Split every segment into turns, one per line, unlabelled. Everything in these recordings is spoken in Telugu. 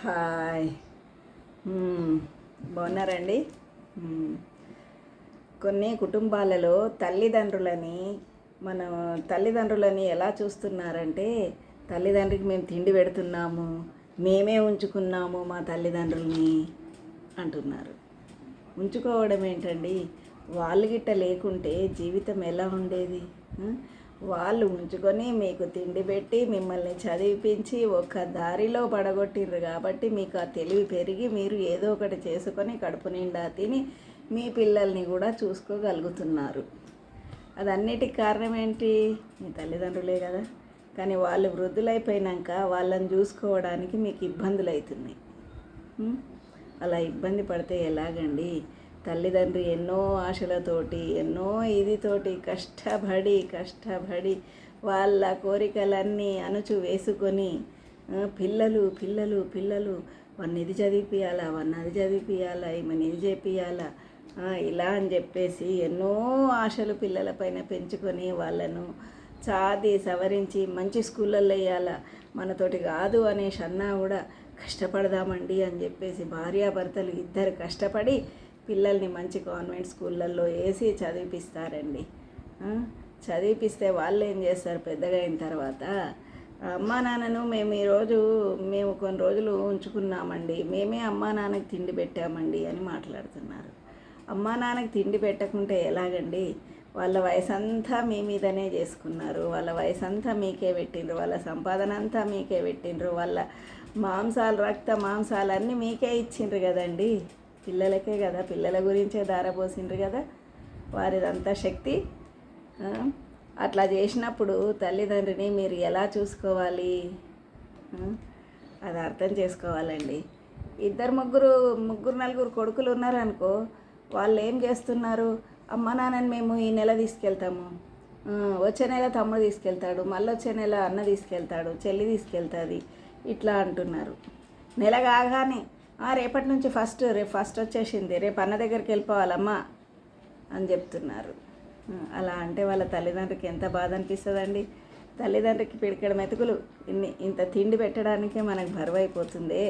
హాయ్. బాగున్నారండి. మ్మ్. కొన్ని కుటుంబాలలో మన తల్లిదండ్రులని ఎలా చూస్తున్నారంటే, తల్లిదండ్రికి మేము తిండి పెడుతున్నాము, మేమే ఉంచుకున్నాము మా తల్లిదండ్రుల్ని అంటున్నారు. ఉంచుకోవడం ఏంటండి? వాళ్ళు గిట్ట లేకుంటే జీవితం ఎలా ఉండేది? వాళ్ళు ఉంచుకొని మీకు తిండి పెట్టి మిమ్మల్ని చదివిపించి ఒక దారిలో పడగొట్టిర్రు కాబట్టి మీకు ఆ తెలివి పెరిగి మీరు ఏదో ఒకటి చేసుకొని కడుపు నిండా తిని మీ పిల్లల్ని కూడా చూసుకోగలుగుతున్నారు. అదన్నిటికి కారణం ఏంటి? మీ తల్లిదండ్రులే కదా. కానీ వాళ్ళు వృద్ధులైపోయినాక వాళ్ళని చూసుకోవడానికి మీకు ఇబ్బందులు అవుతున్నాయి. అలా ఇబ్బంది పడితే ఎలాగండి? తల్లిదండ్రి ఎన్నో ఆశలతోటి ఎన్నో ఇదితోటి కష్టపడి వాళ్ళ కోరికలన్నీ అణుచు వేసుకొని పిల్లలు పిల్లలు పిల్లలు వాడిని ఇది చదివిపియాలా, వాడిని అది చదివిపియాలా, ఈమెను ఇది చేపియాలా, ఇలా అని చెప్పేసి ఎన్నో ఆశలు పిల్లలపైన పెంచుకొని వాళ్ళను చాది సవరించి మంచి స్కూళ్ళల్లో వేయాలా, మనతోటి కాదు అనేసి అన్నా కూడా కష్టపడదామండి అని చెప్పేసి భార్యాభర్తలు ఇద్దరు కష్టపడి పిల్లల్ని మంచి కాన్వెంట్ స్కూళ్ళల్లో వేసి చదివిపిస్తారండి. చదివిపిస్తే వాళ్ళు ఏం చేస్తారు? పెద్దగా అయిన తర్వాత అమ్మా నాన్నను మేము కొన్ని రోజులు ఉంచుకున్నామండి, మేమే అమ్మా నాన్నకి తిండి పెట్టామండి అని మాట్లాడుతున్నారు. అమ్మా నాన్నకి తిండి పెట్టకుంటే ఎలాగండి? వాళ్ళ వయసంతా మీ మీదనే చేసుకున్నారు, వాళ్ళ వయసంతా మీకే పెట్టిండ్రు, వాళ్ళ సంపాదన అంతా మీకే పెట్టిండ్రు, వాళ్ళ రక్త మాంసాలన్నీ మీకే ఇచ్చిండ్రు కదండి. పిల్లలకే కదా, పిల్లల గురించే దారపోసిండ్రు కదా, వారిదంతా శక్తి. అట్లా చేసినప్పుడు తల్లిదండ్రిని మీరు ఎలా చూసుకోవాలి? అది అర్థం చేసుకోవాలండి. ముగ్గురు నలుగురు కొడుకులు ఉన్నారనుకో, వాళ్ళు ఏం చేస్తున్నారు? అమ్మ నాన్నని మేము ఈ నెల తీసుకెళ్తాము, వచ్చే నెల తమ్ముడు తీసుకెళ్తాడు, మళ్ళీ వచ్చే నెల అన్న తీసుకెళ్తాడు, చెల్లి తీసుకెళ్తుంది, ఇట్లా అంటున్నారు. నెల కాగానే రేపటి నుంచి రేపు ఫస్ట్ వచ్చేసింది, రేపు అన్న దగ్గరికి వెళ్ళిపోవాలమ్మా అని చెప్తున్నారు. అలా అంటే వాళ్ళ తల్లిదండ్రికి ఎంత బాధ అనిపిస్తుందండి? తల్లిదండ్రికి పిడికెడ మెతుకులు ఇంత తిండి పెట్టడానికే మనకు బరువైపోతుంది.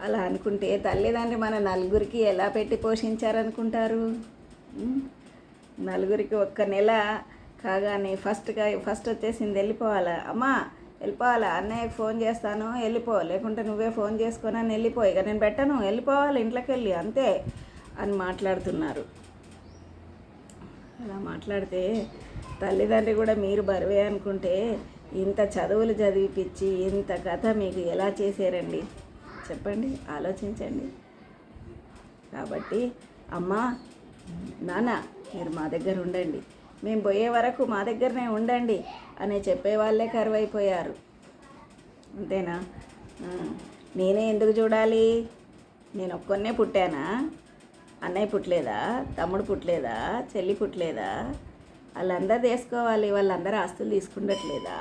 అలా అనుకుంటే తల్లిదండ్రి మన నలుగురికి ఎలా పెట్టి పోషించారనుకుంటారు? నలుగురికి ఒక్క నెల కాగానే ఫస్ట్ వచ్చేసింది, వెళ్ళిపోవాలా అమ్మా, వెళ్ళిపోవాలి, అన్నయ్యకి ఫోన్ చేస్తాను వెళ్ళిపో, లేకుంటే నువ్వే ఫోన్ చేసుకొని వెళ్ళిపో, ఇక నేను పెట్టను, వెళ్ళిపోవాలి ఇంట్లోకి వెళ్ళి అంతే అని మాట్లాడుతున్నారు. అలా మాట్లాడితే తల్లిదండ్రి కూడా మీరు బరువే అనుకుంటే ఇంత చదువులు చదివిపించి ఇంత కథ మీకు ఎలా చేశారండి? చెప్పండి, ఆలోచించండి. కాబట్టి అమ్మా నాన్న మీరు మా దగ్గర ఉండండి, మేము పోయే వరకు మా దగ్గరనే ఉండండి అని చెప్పేవాళ్ళే కరువైపోయారు. అంతేనా? నేనే ఎందుకు చూడాలి? నేను ఒక్కనే పుట్టానా? అన్నయ్య పుట్టలేదా? తమ్ముడు పుట్టలేదా? చెల్లి పుట్టలేదా? వాళ్ళందరూ తీసుకోవాలి, వాళ్ళందరూ ఆస్తులు తీసుకుండట్లేదా?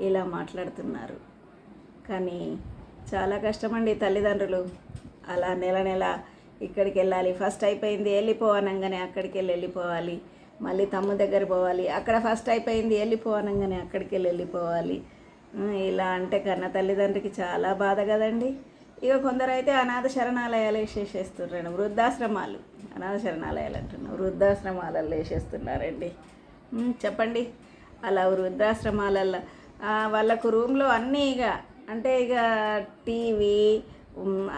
ఇలా మాట్లాడుతున్నారు. కానీ చాలా కష్టమండి తల్లిదండ్రులు. అలా నెల ఇక్కడికి వెళ్ళాలి, ఫస్ట్ అయిపోయింది వెళ్ళిపో అనగానే అక్కడికి వెళ్ళిపోవాలి, మళ్ళీ తమ్ముడు దగ్గర పోవాలి, అక్కడ ఫస్ట్ అయిపోయింది వెళ్ళిపోవనంగానే అక్కడికి వెళ్ళిపోవాలి. ఇలా అంటే కన్న తల్లిదండ్రికి చాలా బాధ కదండి. ఇక కొందరైతే అనాథ శరణాలయాలు వేసేస్తున్నారండి, అనాథ శరణాలయాలు అంటున్నాం, వృద్ధాశ్రమాలలో వేసేస్తున్నారండి. చెప్పండి, అలా వృద్ధాశ్రమాలలో వాళ్ళకు రూమ్లో అన్నీ ఇక టీవీ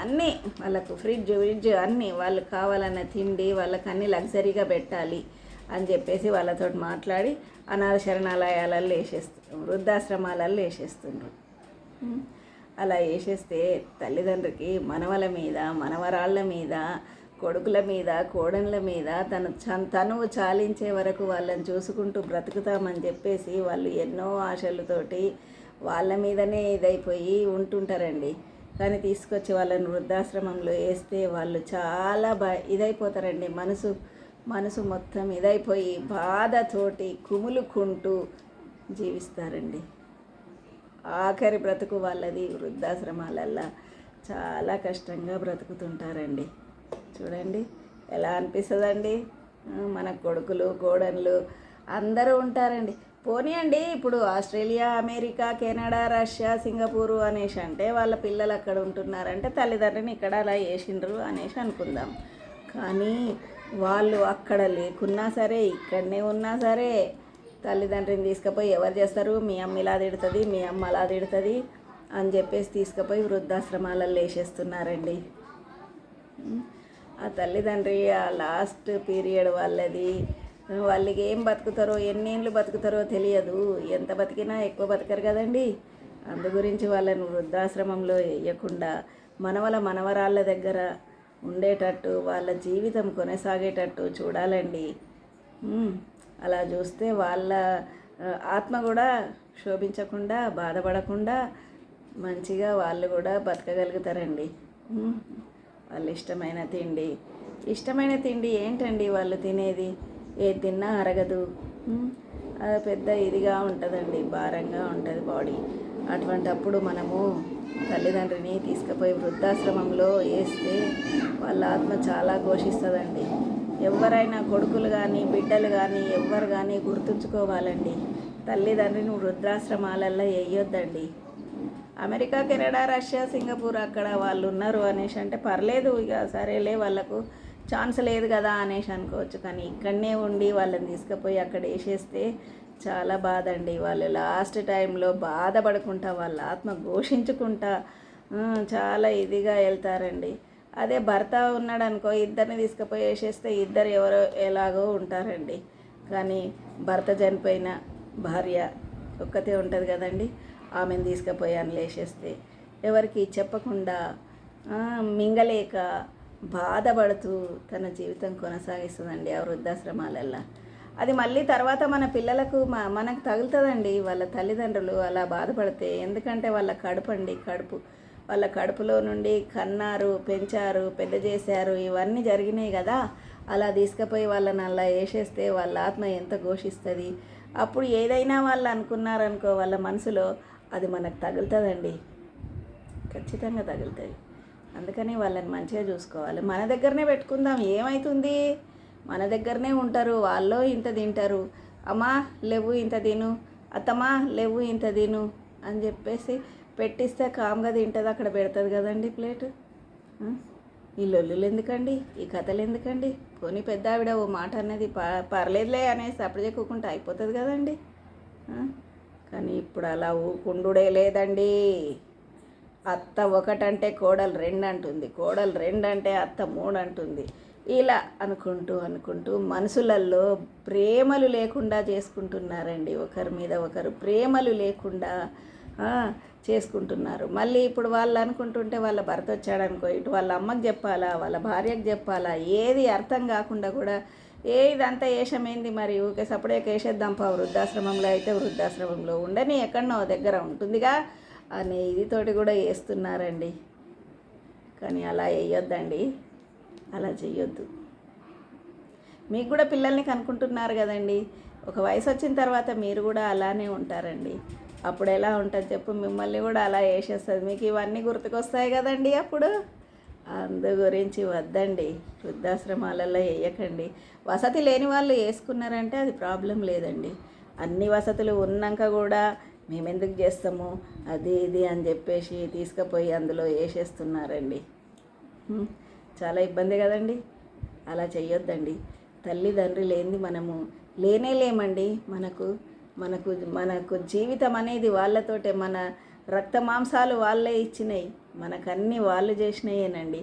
అన్నీ, వాళ్ళకు ఫ్రిడ్జ్ అన్నీ, వాళ్ళకి కావాలన్న తిండి వాళ్ళకి అన్నీ లగ్జరీగా పెట్టాలి అని చెప్పేసి వాళ్ళతో మాట్లాడి అనాథ శరణాలయాలలో వృద్ధాశ్రమాలలో వేసేస్తుండ్రు. అలా వేసేస్తే తల్లిదండ్రికి మనవల మీద, మనవరాళ్ళ మీద, కొడుకుల మీద, కోడళ్ళ మీద తనువు చాలించే వరకు వాళ్ళని చూసుకుంటూ బ్రతుకుతామని చెప్పేసి వాళ్ళు ఎన్నో ఆశలతోటి వాళ్ళ మీదనే ఇదైపోయి ఉంటుంటారండి. కానీ తీసుకొచ్చి వాళ్ళని వృద్ధాశ్రమంలో వేస్తే వాళ్ళు చాలా ఇదైపోతారండి. మనసు మొత్తం ఇదైపోయి బాధతోటి కుములుకుంటూ జీవిస్తారండి. ఆఖరి బ్రతుకు వాళ్ళది వృద్ధాశ్రమాలల్లో చాలా కష్టంగా బ్రతుకుతుంటారండి. చూడండి ఎలా అనిపిస్తుందండి? మన కొడుకులు కోడళ్ళు అందరూ ఉంటారండి. పోనీయండి, ఇప్పుడు Australia, America, Canada, Russia, Singapore అనేసి అంటే వాళ్ళ పిల్లలు అక్కడ ఉంటున్నారంటే తల్లిదండ్రుని ఇక్కడ అలా వేసిండ్రు అనేసి అనుకుందాం. కానీ వాళ్ళు అక్కడ లేకున్నా సరే, ఇక్కడనే ఉన్నా సరే, తల్లిదండ్రిని తీసుకుపోయి ఎవరు చేస్తారు? మీ అమ్మ ఇలా తిడుతుంది, మీ అమ్మ అలా తిడుతుంది అని చెప్పేసి తీసుకుపోయి వృద్ధాశ్రమాలలో వేసేస్తున్నారండి. ఆ తల్లిదండ్రి ఆ లాస్ట్ పీరియడ్ వాళ్ళది, వాళ్ళకి ఏం బతుకుతారో, ఎన్నేళ్ళు బతుకుతారో తెలియదు. ఎంత బతికినా ఎక్కువ బతకరు కదండి. అందు గురించి వాళ్ళని వృద్ధాశ్రమంలో వేయకుండా మనవరాళ్ళ దగ్గర ఉండేటట్టు, వాళ్ళ జీవితం కొనసాగేటట్టు చూడాలండి. అలా చూస్తే వాళ్ళ ఆత్మ కూడా క్షోభించకుండా, బాధపడకుండా మంచిగా వాళ్ళు కూడా బతకగలుగుతారండి. వాళ్ళు ఇష్టమైన తిండి ఏంటండి వాళ్ళు తినేది? ఏది తిన్నా అరగదు. అది పెద్ద ఇదిగా ఉంటుందండి, భారంగా ఉంటుంది బాడీ. అటువంటప్పుడు మనము తల్లిదండ్రిని తీసుకుపోయి వృద్ధాశ్రమంలో వేస్తే వాళ్ళ ఆత్మ చాలా ఘోషిస్తుందండి. ఎవరైనా కొడుకులు కానీ బిడ్డలు కానీ ఎవ్వరు కానీ గుర్తుంచుకోవాలండి, తల్లిదండ్రిని వృద్ధాశ్రమాలల్లో వేయొద్దండి. అమెరికా, కెనడా, రష్యా, సింగపూర్ అక్కడ వాళ్ళు ఉన్నారు అనేసి అంటే పర్లేదు, ఇక సరేలే వాళ్ళకు ఛాన్స్ లేదు కదా అనేసి అనుకోవచ్చు. కానీ ఇక్కడనే ఉండి వాళ్ళని తీసుకుపోయి అక్కడ వేసేస్తే చాలా బాధ అండి. వాళ్ళు లాస్ట్ టైంలో బాధపడుకుంటా, వాళ్ళ ఆత్మ ఘోషించుకుంటా చాలా ఇదిగా వెళ్తారండి. అదే భర్త ఉన్నాడు అనుకో, ఇద్దరిని తీసుకుపోయి వేసేస్తే ఇద్దరు ఎవరో ఎలాగో ఉంటారండి. కానీ భర్త చనిపోయిన భార్య ఒక్కతే ఉంటుంది కదండి, ఆమెను తీసుకుపోయి అని లేచేస్తే ఎవరికి చెప్పకుండా మింగలేక బాధపడుతూ తన జీవితం కొనసాగిస్తుందండి ఆ వృద్ధాశ్రమాలల్లో. అది మళ్ళీ తర్వాత మన పిల్లలకు మనకు తగులుతుందండి. వాళ్ళ తల్లిదండ్రులు అలా బాధపడితే, ఎందుకంటే వాళ్ళ కడుపు వాళ్ళ కడుపులో నుండి కన్నారు, పెంచారు, పెద్ద చేశారు, ఇవన్నీ జరిగినాయి కదా. అలా తీసుకుపోయి వాళ్ళని అలా వేసేస్తే వాళ్ళ ఆత్మ ఎంత ఘోషిస్తుంది. అప్పుడు ఏదైనా వాళ్ళు అనుకున్నారనుకో వాళ్ళ మనసులో, అది మనకు తగులుతుందండి, ఖచ్చితంగా తగులుతుంది. అందుకని వాళ్ళని మంచిగా చూసుకోవాలి. మన దగ్గరనే పెట్టుకుందాం, ఏమవుతుంది? మన దగ్గరనే ఉంటారు. వాళ్ళు ఇంత తింటారు, అమ్మా లేవు ఇంత తిను, అత్తమ్మా లేవు ఇంత తిను అని చెప్పేసి పెట్టిస్తే కామ్గా తింటుంది, అక్కడ పెడుతుంది కదండి ప్లేటు. ఈ లొల్లులు ఎందుకండి, ఈ కథలు ఎందుకండి? పోనీ పెద్ద ఆవిడ ఓ మాట అనేది పర్లేదులే అనేసి అప్పుడు చెప్పుకుంటే అయిపోతుంది కదండి. కానీ ఇప్పుడు అలా ఊకుండుడే లేదండి. అత్త ఒకటంటే కోడలు రెండు అంటుంది, కోడలు రెండు అంటే అత్త మూడు అంటుంది. ఇలా అనుకుంటూ మనసులల్లో ప్రేమలు లేకుండా చేసుకుంటున్నారండి. ఒకరి మీద ఒకరు ప్రేమలు లేకుండా చేసుకుంటున్నారు. మళ్ళీ ఇప్పుడు వాళ్ళు అనుకుంటుంటే వాళ్ళ భర్త వచ్చాడనుకో, ఇటు వాళ్ళ అమ్మకి చెప్పాలా, వాళ్ళ భార్యకు చెప్పాలా, ఏది అర్థం కాకుండా కూడా ఇదంతా వేషమైంది, మరి ఊకే సపడే కేసేద్దాంపా, వృద్ధాశ్రమంలో అయితే వృద్ధాశ్రమంలో ఉండని, ఎక్కడనో దగ్గర ఉంటుందిగా అనే ఇదితోటి కూడా వేస్తున్నారండి. కానీ అలా వేయొద్దండి, అలా చెయ్యొద్దు. మీకు కూడా పిల్లల్ని కనుక్కుంటున్నారు కదండి, ఒక వయసు వచ్చిన తర్వాత మీరు కూడా అలానే ఉంటారండి. అప్పుడు ఎలా ఉంటుంది చెప్పు, మిమ్మల్ని కూడా అలా వేసేస్తుంది. మీకు ఇవన్నీ గుర్తుకొస్తాయి కదండి అప్పుడు. అందు గురించి వద్దండి, వృద్ధాశ్రమాలలో వేయకండి. వసతి లేని వాళ్ళు వేసుకున్నారంటే అది ప్రాబ్లం లేదండి. అన్ని వసతులు ఉన్నాక కూడా మేమెందుకు చేస్తాము అది ఇది అని చెప్పేసి తీసుకుపోయి అందులో వేసేస్తున్నారండి. చాలా ఇబ్బంది కదండి. అలా చెయ్యొద్దండి. తల్లిదండ్రులు లేనిది మనము లేమండి. మనకు జీవితం అనేది వాళ్ళతోటే, మన రక్త మాంసాలు వాళ్ళే ఇచ్చినాయి, మనకన్నీ వాళ్ళు చేసినాయేనండి.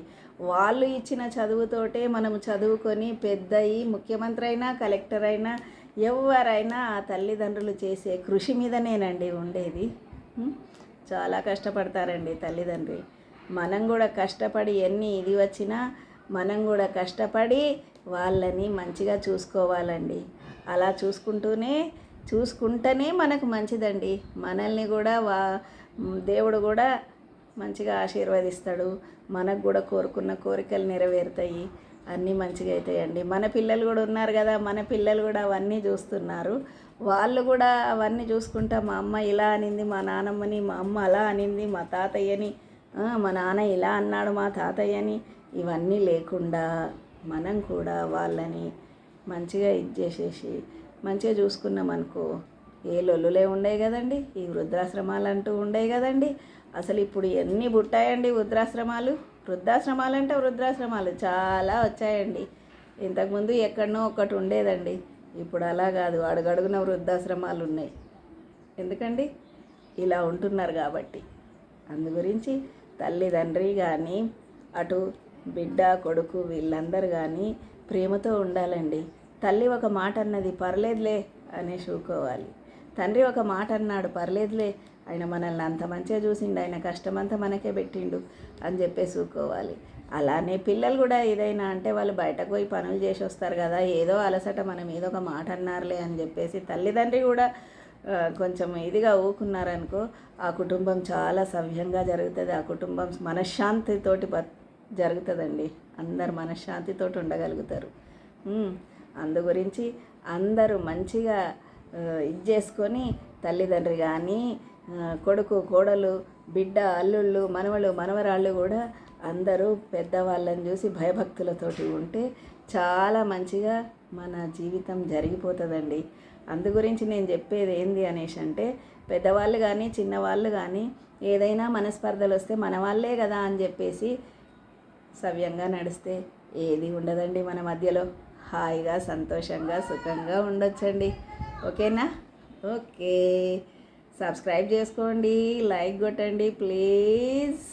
వాళ్ళు ఇచ్చిన చదువుతోటే మనము చదువుకొని పెద్దయి ముఖ్యమంత్రి అయినా కలెక్టర్ అయినా ఎవరైనా ఆ తల్లిదండ్రులు చేసే కృషి మీదనేనండి ఉండేది. చాలా కష్టపడతారండి తల్లిదండ్రి. మనం కూడా కష్టపడి ఎన్ని ఇది వచ్చినా మనం కూడా కష్టపడి వాళ్ళని మంచిగా చూసుకోవాలండి. అలా చూసుకుంటేనే మనకు మంచిదండి. మనల్ని కూడా దేవుడు కూడా మంచిగా ఆశీర్వదిస్తాడు. మనకు కూడా కోరుకున్న కోరికలు నెరవేరుతాయి, అన్నీ మంచిగా అవుతాయండి. మన పిల్లలు కూడా ఉన్నారు కదా, మన పిల్లలు కూడా అవన్నీ చూస్తున్నారు. వాళ్ళు కూడా అవన్నీ చూసుకుంటా, మా అమ్మ ఇలా అనింది మా నానమ్మని, మా అమ్మ అలా అనింది మా తాతయ్యని, మా నాన్న ఇలా అన్నాడు మా తాతయ్యని, ఇవన్నీ లేకుండా మనం కూడా వాళ్ళని మంచిగా చేసేసి మంచిగా చూసుకున్నామనుకో, ఏ లొల్లులే ఉండేవి కదండి, ఈ వృద్ధాశ్రమాలు అంటూ ఉండేవి కదండి. అసలు ఇప్పుడు ఎన్ని పుట్టాయండి వృద్ధాశ్రమాలు అంటే వృద్ధాశ్రమాలు చాలా వచ్చాయండి. ఇంతకుముందు ఎక్కడనో ఒకటి ఉండేదండి, ఇప్పుడు అలా కాదు, అడుగడుగున వృద్ధాశ్రమాలు ఉన్నాయి. ఎందుకండి? ఇలా ఉంటున్నారు కాబట్టి. అందు గురించి తల్లిదండ్రి కానీ, అటు బిడ్డ కొడుకు వీళ్ళందరూ కానీ ప్రేమతో ఉండాలండి. తల్లి ఒక మాట అన్నది, పర్లేదులే అనేసి ఊకోవాలి. తండ్రి ఒక మాట అన్నాడు, పర్లేదులే, ఆయన మనల్ని అంత మంచిగా చూసిండు, ఆయన కష్టమంతా మనకే పెట్టిండు అని చెప్పేసి ఊకోవాలి. అలానే పిల్లలు కూడా ఏదైనా అంటే వాళ్ళు బయటకు పోయి పనులు చేసి వస్తారు కదా, ఏదో అలసట మనం ఏదో ఒక మాట అన్నారులే అని చెప్పేసి తల్లిదండ్రి కూడా కొంచెం ఇదిగా ఊకున్నారనుకో, ఆ కుటుంబం చాలా సవ్యంగా జరుగుతుంది. ఆ కుటుంబం మనశ్శాంతితోటి జరుగుతుందండి. అందరు మనశ్శాంతితోటి ఉండగలుగుతారు. అందు గురించి అందరూ మంచిగా ఇది చేసుకొని, తల్లిదండ్రి కానీ, కొడుకు కోడలు, బిడ్డ అల్లుళ్ళు, మనవలు మనవరాళ్ళు కూడా అందరూ పెద్దవాళ్ళని చూసి భయభక్తులతోటి ఉంటే చాలా మంచిగా మన జీవితం జరిగిపోతుందండి. అందు గురించి నేను చెప్పేది ఏంది అనేసి అంటే, పెద్దవాళ్ళు కానీ చిన్నవాళ్ళు కానీ ఏదైనా మనస్పర్ధలు వస్తే మన వాళ్ళే కదా అని చెప్పేసి సవ్యంగా నడిస్తే ఏది ఉండదండి మన మధ్యలో. హాయిగా సంతోషంగా సుఖంగా ఉండొచ్చండి. ఓకేనా? ఓకే, సబ్స్క్రైబ్ చేసుకోండి, లైక్ కొట్టండి ప్లీజ్.